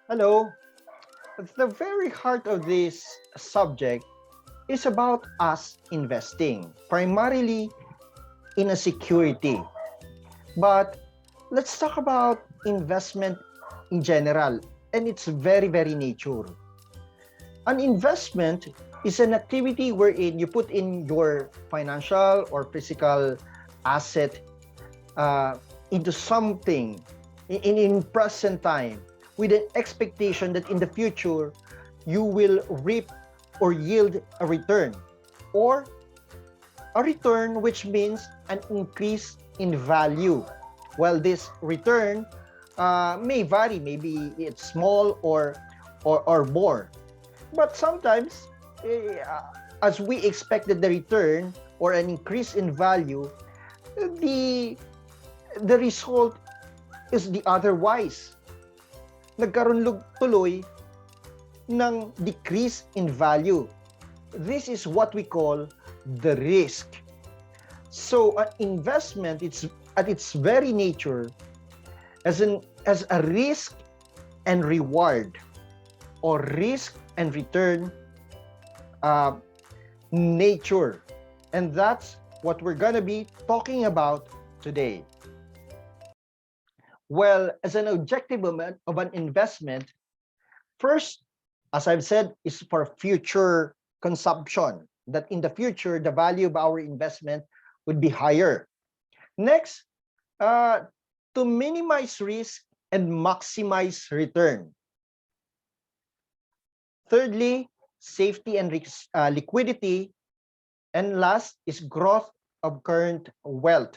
Hello. The very heart of this subject is about us investing, primarily in a security. But let's talk about investment in general and its very nature. An investment is an activity wherein you put in your financial or physical asset uh, into something in present time with an expectation that in the future you will reap or yield a return, or a return which means an increase in value. Well, this return may vary, maybe it's small or more, but sometimes as we expected the return or an increase in value, the the result is the otherwise. Nagkaroon tuloy ng decrease in value. This is what we call the risk. So an investment, it's at its very nature as a risk and reward, or risk and return nature. And that's what we're gonna be talking about today. Well, as an objective of an investment, first, as I've said, is for future consumption, that in the future, the value of our investment would be higher. Next, to minimize risk and maximize return. Thirdly, safety and liquidity. And last is growth of current wealth.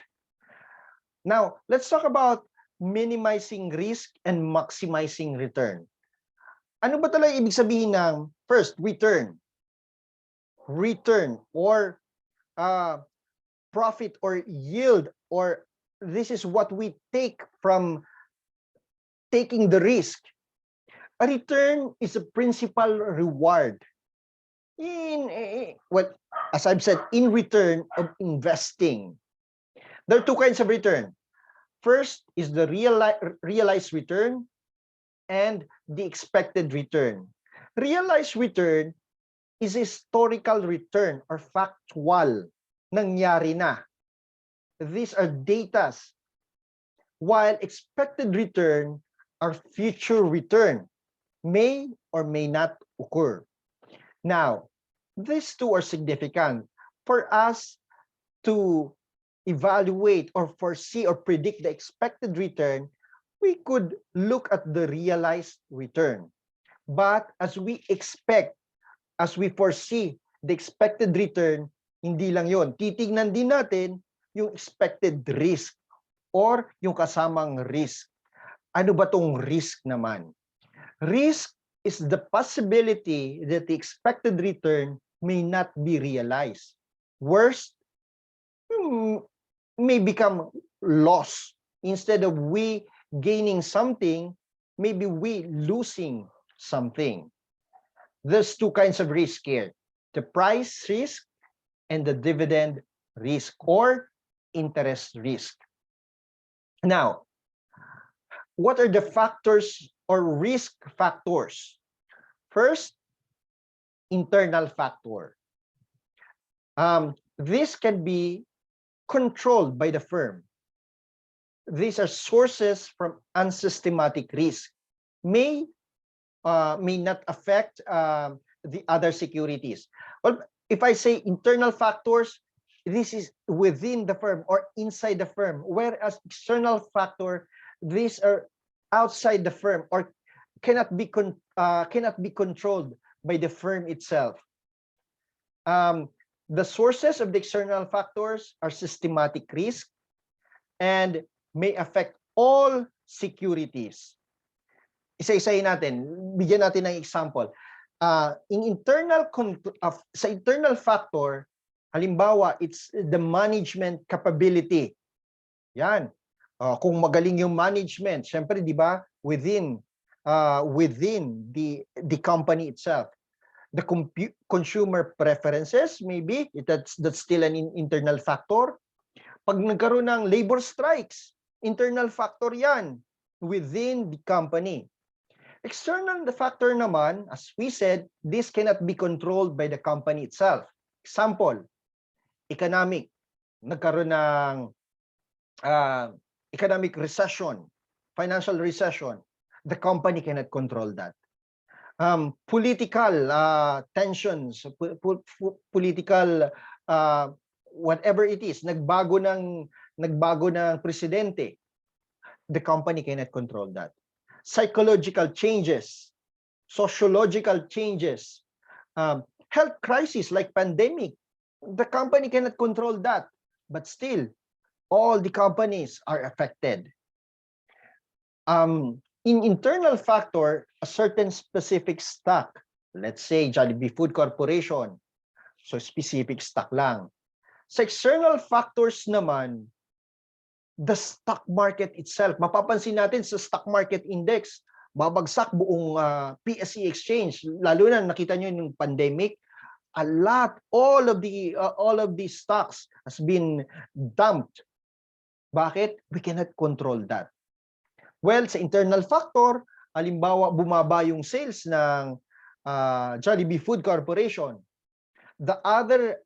Now, let's talk about minimizing risk and maximizing return. Ano ba talaga ibig sabihin ng first, return? Return or profit or yield, or this is what we take from taking the risk. A return is a principal reward well, as I've said, in return of investing. There are two kinds of return. First is the realized return and the expected return. Realized return is historical return or factual, nangyari na. These are datas, while expected return are future return, may or may not occur. Now, these two are significant for us to evaluate or foresee or predict the expected return. We could look at the realized return. But as we expect, as we foresee the expected return, hindi lang yon. Titignan din natin yung expected risk or yung kasamang risk. Ano ba tong risk naman? Risk is the possibility that the expected return may not be realized. Worst, may become loss. Instead of we gaining something, maybe we losing something. There's two kinds of risk here: the price risk and the dividend risk or interest risk. Now, what are the factors or risk factors? First, internal factor. This can be controlled by the firm. These are sources from unsystematic risk. May not affect the other securities. Well, if I say internal factors, this is within the firm or inside the firm, whereas external factor, these are outside the firm or cannot be controlled by the firm itself. The sources of the external factors are systematic risk and may affect all securities. Isa-isahin natin, bigyan natin ng example. Sa internal factor, halimbawa, it's the management capability. Yan. Kung magaling yung management, syempre, di ba, within the company itself. The consumer preferences, maybe, that's still an internal factor. Pag nagkaroon ng labor strikes, internal factor yan within the company. External factor naman, as we said, this cannot be controlled by the company itself. Example, economic. Nagkaroon ng economic recession, financial recession. The company cannot control that. Political tensions, political whatever it is, nagbago ng presidente. The company cannot control that. Psychological changes, sociological changes, health crisis like pandemic, the company cannot control that, but still all the companies are affected. In internal factor, a certain specific stock, let's say Jollibee Food Corporation, so specific stock lang. Sa external factors naman, the stock market itself, mapapansin natin sa stock market index, babagsak buong PSE exchange, lalo na nakita nyo yung pandemic, all of these stocks has been dumped. Bakit? We cannot control that. Well, sa internal factor, halimbawa bumaba yung sales ng Jollibee Food Corporation. The other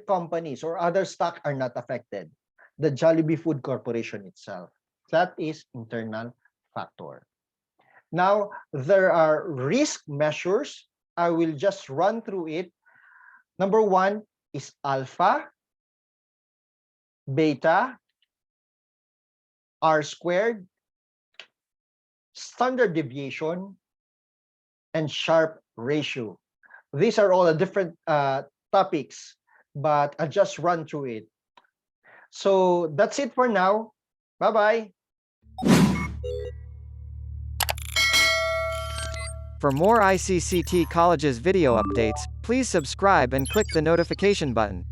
companies or other stock are not affected. The Jollibee Food Corporation itself. That is internal factor. Now, there are risk measures. I will just run through it. Number one is alpha, beta, R squared, standard deviation, and Sharpe ratio. These are all different topics, but I'll just run through it. So that's it for now. Bye-bye. For more ICCT College's video updates, please subscribe and click the notification button.